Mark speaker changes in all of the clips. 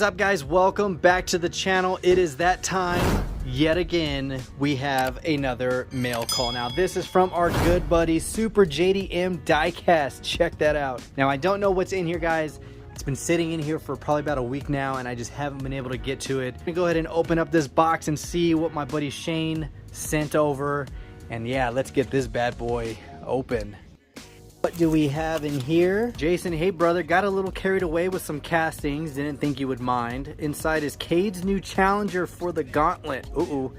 Speaker 1: up, guys? Welcome back to the channel. It is that time yet again. We have another mail call. Now this is from our good buddy Super JDM Diecast. Check that out. Now I don't know what's in here, guys. It's been sitting in here for probably about a week now and I just haven't been able to get to it. I'm gonna go ahead and open up this box and see what my buddy Shane sent over. And yeah, let's get this bad boy open. What do we have in here? Jason, hey brother, got a little carried away with some castings. Didn't think you would mind. Inside is Cade's new challenger for the gauntlet. Ooh,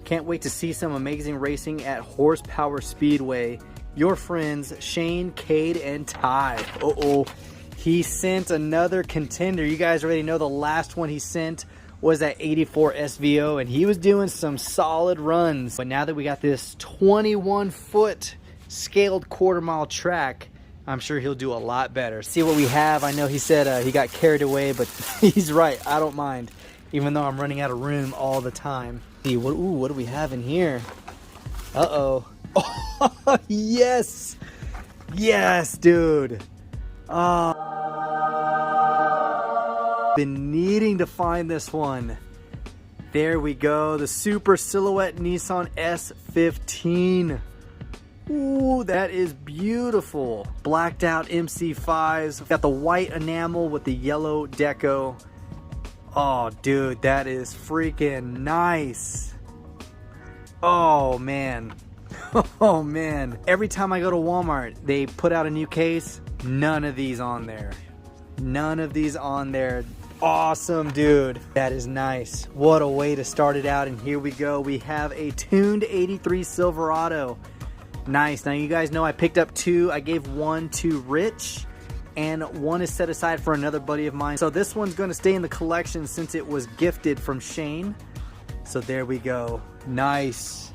Speaker 1: can't wait to see some amazing racing at Horsepower Speedway. Your friends, Shane, Cade, and Ty. He sent another contender. You guys already know the last one he sent was that 84 SVO, and he was doing some solid runs. But now that we got this 21-foot scaled quarter-mile track, I'm sure he'll do a lot better. See what we have. I know he said he got carried away, but he's right. I don't mind, even though I'm running out of room all the time. See, what do we have in here? Oh, yes, dude. Been needing to find this one. There we go, the Super Silhouette Nissan S15. Ooh, that is beautiful. Blacked out MC5s. Got the white enamel with the yellow deco. Oh, dude, that is freaking nice. Oh, man. Oh, man. Every time I go to Walmart, they put out a new case. None of these on there. None of these on there. Awesome, dude. That is nice. What a way to start it out. And here we go. We have a tuned 83 Silverado. Nice. Now you guys know I picked up two. I gave one to Rich and one is set aside for another buddy of mine. So this one's going to stay in the collection since it was gifted from Shane. So there we go. Nice.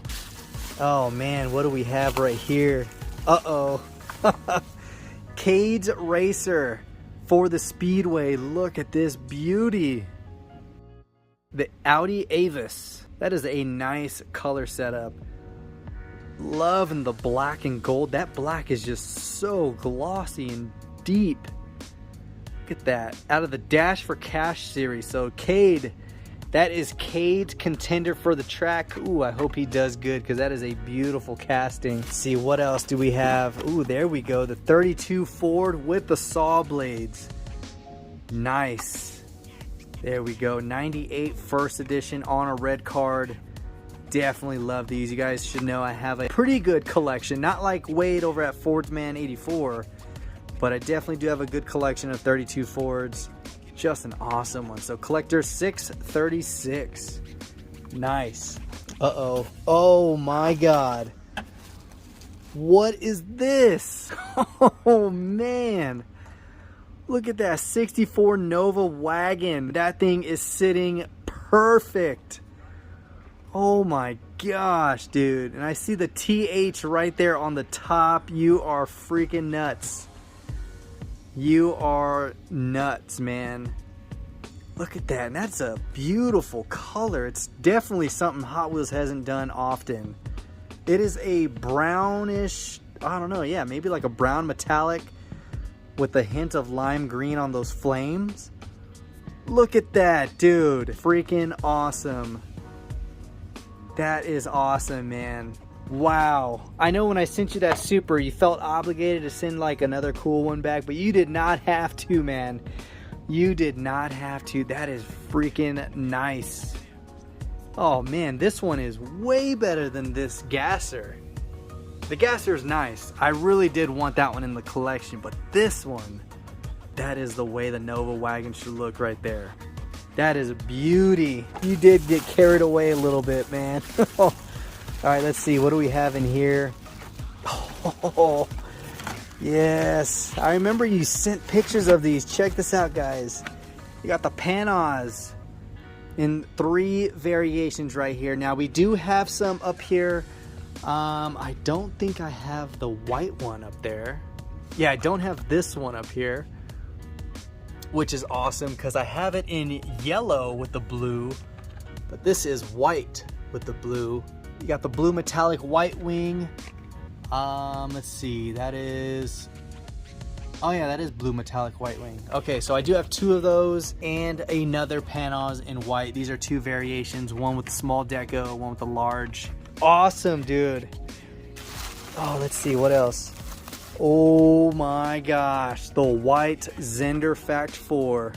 Speaker 1: Oh man, what do we have right here? Cade's Racer for the Speedway. Look at this beauty. The Audi Avis. That is a nice color setup. Loving the black and gold. That black is just so glossy and deep. Look at that. Out of the Dash for Cash series. So Cade, that is Cade's contender for the track. Ooh, I hope he does good because that is a beautiful casting. Let's see, what else do we have? Ooh, there we go. The 32 Ford with the saw blades. Nice. There we go. 98 first edition on a red card. Definitely love these. You guys should know I have a pretty good collection. Not like Wade over at Fordsman 84, but I definitely do have a good collection of 32 Fords. Just an awesome one. So collector 636. Nice. Oh my god. What is this? Oh man. Look at that 64 Nova wagon. That thing is sitting perfect. Oh my gosh, dude. And I see the TH right there on the top. You are freaking nuts. You are nuts, man. Look at that. And that's a beautiful color. It's definitely something Hot Wheels hasn't done often. It is a brownish, I don't know, yeah, maybe like a brown metallic with a hint of lime green on those flames. Look at that, dude. Freaking awesome. That is awesome, man. Wow. I know when I sent you that Super, you felt obligated to send like another cool one back, but you did not have to, man. You did not have to. That is freaking nice. Oh man, this one is way better than this Gasser. The Gasser is nice. I really did want that one in the collection, but this one, that is the way the Nova wagon should look right there. That is a beauty. You did get carried away a little bit, man. All right, let's see. What do we have in here? Oh, yes. I remember you sent pictures of these. Check this out, guys. You got the Panas in 3 variations right here. Now, we do have some up here. I don't think I have the white one up there. Yeah, I don't have this one up here, which is awesome because I have it in yellow with the blue, but this is white with the blue. You got the blue metallic white wing. Let's see, that is Oh yeah, that is blue metallic white wing. Okay, so I do have 2 of those and another Panos in white. These are 2 variations, one with the small deco, one with the large. Awesome, dude. Oh, let's see, what else? Oh my gosh, the white Zender Fact 4.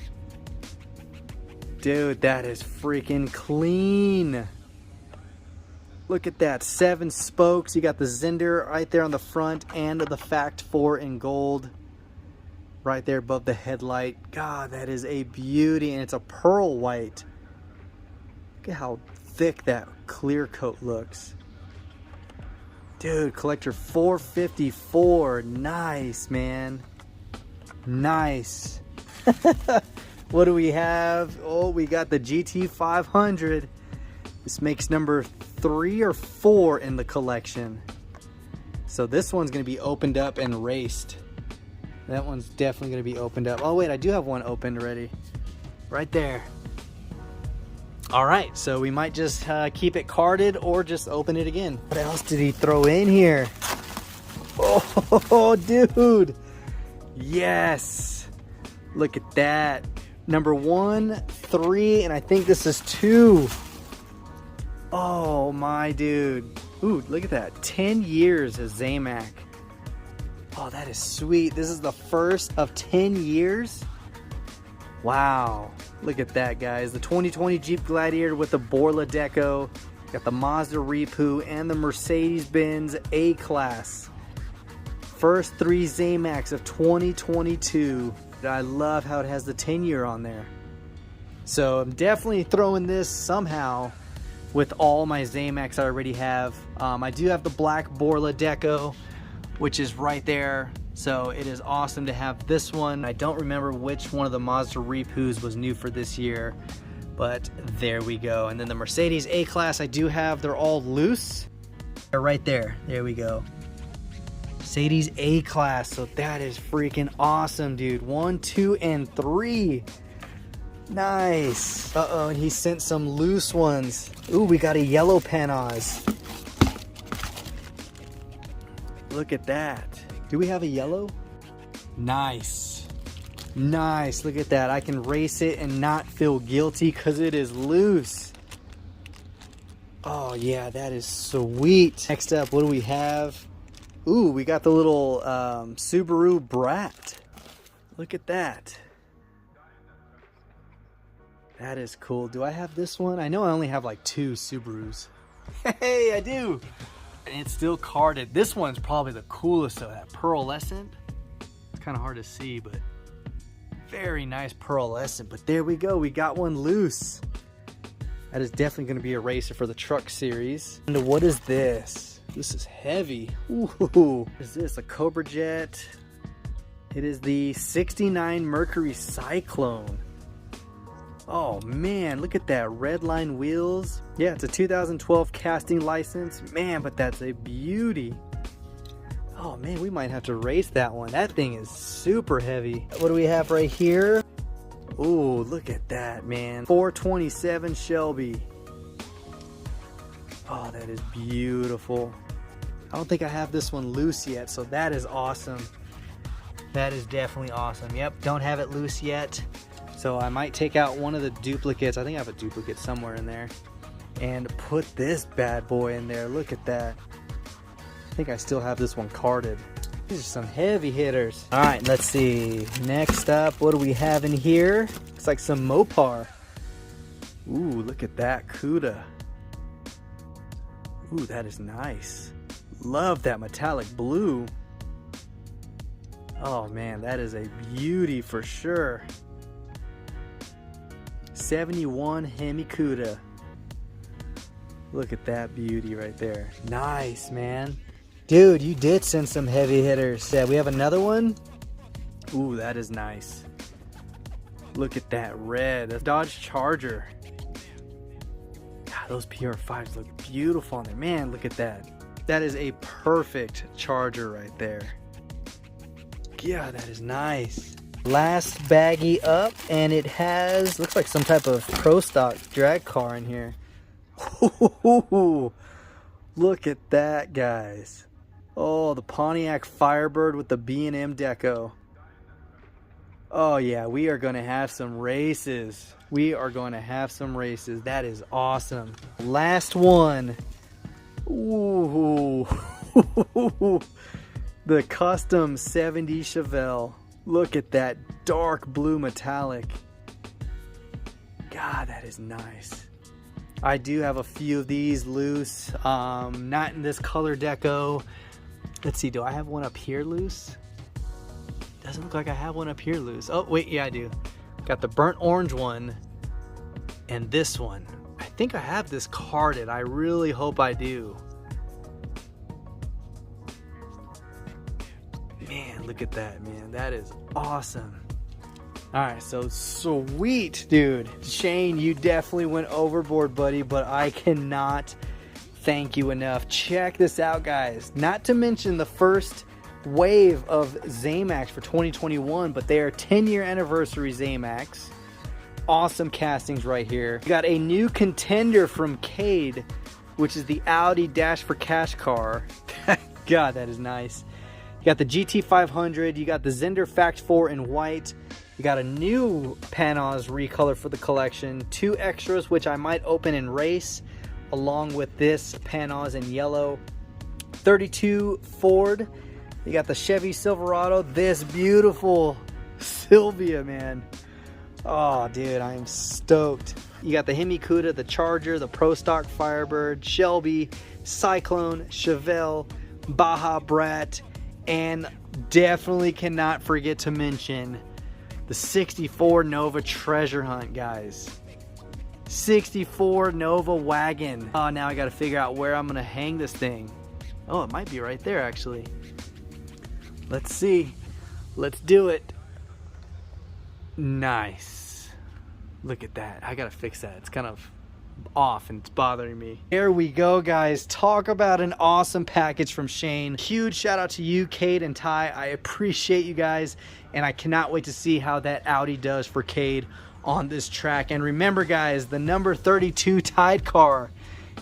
Speaker 1: Dude, that is freaking clean. Look at that, 7 spokes. You got the Zender right there on the front and the Fact 4 in gold. Right there above the headlight. God, that is a beauty, and it's a pearl white. Look at how thick that clear coat looks. Dude, collector 454. Nice, man. Nice. What do we have? Oh, we got the GT 500. This makes number 3 or 4 in the collection. So this one's going to be opened up and raced. That one's definitely going to be opened up. Oh wait, I do have one opened already. Right there. Alright, so we might just keep it carded or just open it again. What else did he throw in here? Oh, dude. Yes. Look at that. Number 1, 3, and I think this is 2. Oh my dude. Ooh, look at that. 10 years of Zamac. Oh, that is sweet. This is the first of 10 years. Wow. Look at that, guys. The 2020 Jeep Gladiator with the Borla Deco. Got the Mazda Repu and the Mercedes-Benz A-Class. First 3 Zamacs of 2022. I love how it has the 10-year on there. So I'm definitely throwing this somehow with all my Zamacs I already have. I do have the black Borla Deco, which is right there. So it is awesome to have this one. I don't remember which one of the Mazda Repus was new for this year, but there we go. And then the Mercedes A-Class I do have, they're all loose. They're right there. There we go. Mercedes A-Class. So that is freaking awesome, dude. 1, 2, and 3. Nice. Uh-oh, and he sent some loose ones. Ooh, we got a yellow Panos. Look at that. Do we have a yellow? Nice. Nice. Look at that. I can race it and not feel guilty because it is loose. Oh, yeah, that is sweet. Next up, what do we have? Ooh, we got the little Subaru Brat. Look at that. That is cool. Do I have this one? I know I only have like 2 Subarus. Hey, I do. And it's still carded. This one's probably the coolest though, that pearlescent. It's kind of hard to see, but very nice pearlescent. But there we go, we got one loose. That is definitely going to be a racer for the truck series. And what is this? This is heavy. Ooh, what is this? A Cobra Jet. It is the 69 Mercury Cyclone. Oh man, look at that, red line wheels. Yeah, it's a 2012 casting license. Man, but that's a beauty. Oh man, we might have to race that one. That thing is super heavy. What do we have right here? Ooh, look at that, man. 427 Shelby. Oh, that is beautiful. I don't think I have this one loose yet, so that is awesome. That is definitely awesome. Yep, don't have it loose yet. So I might take out one of the duplicates. I think I have a duplicate somewhere in there. And put this bad boy in there. Look at that. I think I still have this one carded. These are some heavy hitters. Alright, let's see. Next up, what do we have in here? Looks like some Mopar. Ooh, look at that CUDA. Ooh, that is nice. Love that metallic blue. Oh man, that is a beauty for sure. 71 Hemi CUDA. Look at that beauty right there. Nice, man. Dude, you did send some heavy hitters. Yeah, we have another one. Ooh, that is nice. Look at that red. That's Dodge Charger. God, those PR5s look beautiful on there. Man, look at that. That is a perfect Charger right there. Yeah, that is nice. Last baggie up, and it has, looks like some type of pro stock drag car in here. Ooh, look at that, guys. Oh, the Pontiac Firebird with the B&M deco. Oh yeah, we are gonna have some races. We are gonna have some races. That is awesome. Last one. Ooh. The custom 70 Chevelle. Look at that dark blue metallic. God, that is nice. I do have a few of these loose. Not in this color deco. Let's see, do I have one up here loose? Doesn't look like I have one up here loose. Oh, wait, yeah, I do. Got the burnt orange one and this one. I think I have this carded. I really hope I do. Man, look at that, man. That is awesome. All right, so sweet, dude. Shane, you definitely went overboard, buddy, but I cannot thank you enough. Check this out, guys. Not to mention the first wave of Zamax for 2021, but they are 10-year anniversary Zamax. Awesome castings right here. You got a new contender from Cade, which is the Audi Dash for Cash car. God, that is nice. You got the GT500. You got the Zender Fact 4 in white. You got a new Panos recolor for the collection. 2 extras, which I might open and race, along with this Panos in yellow. 32 Ford. You got the Chevy Silverado. This beautiful Silvia, man. Oh, dude, I am stoked. You got the Hemi Cuda, the Charger, the Pro Stock Firebird, Shelby, Cyclone, Chevelle, Baja Brat, and definitely cannot forget to mention the 64 Nova Treasure Hunt, guys. 64 Nova wagon. Oh, now I got to figure out where I'm going to hang this thing. Oh, it might be right there, actually. Let's see. Let's do it. Nice. Look at that. I gotta fix that. It's kind of off and it's bothering me. There we go, guys. Talk about an awesome package from Shane. Huge shout out to you, Cade and Ty. I appreciate you guys, and I cannot wait to see how that Audi does for Cade on this track. And remember, guys, the number 32 Tide car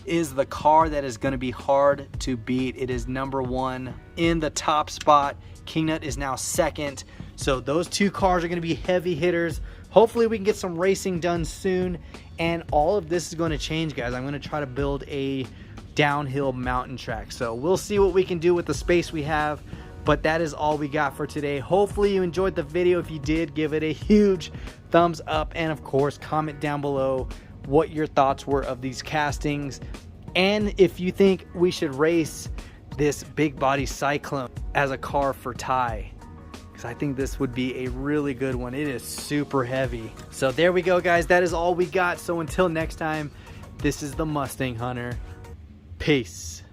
Speaker 1: is the car that is going to be hard to beat. It is number 1 in the top spot. Kingnut is now 2nd. So those 2 cars are going to be heavy hitters. Hopefully we can get some racing done soon. And all of this is going to change, guys. I'm going to try to build a downhill mountain track. So we'll see what we can do with the space we have. But that is all we got for today. Hopefully you enjoyed the video. If you did, give it a huge thumbs up. And of course, comment down below what your thoughts were of these castings. And if you think we should race this big body Cyclone as a car for Ty, because I think this would be a really good one. It is super heavy. So there we go, guys. That is all we got. So until next time, this is the Mustang Hunter. Peace.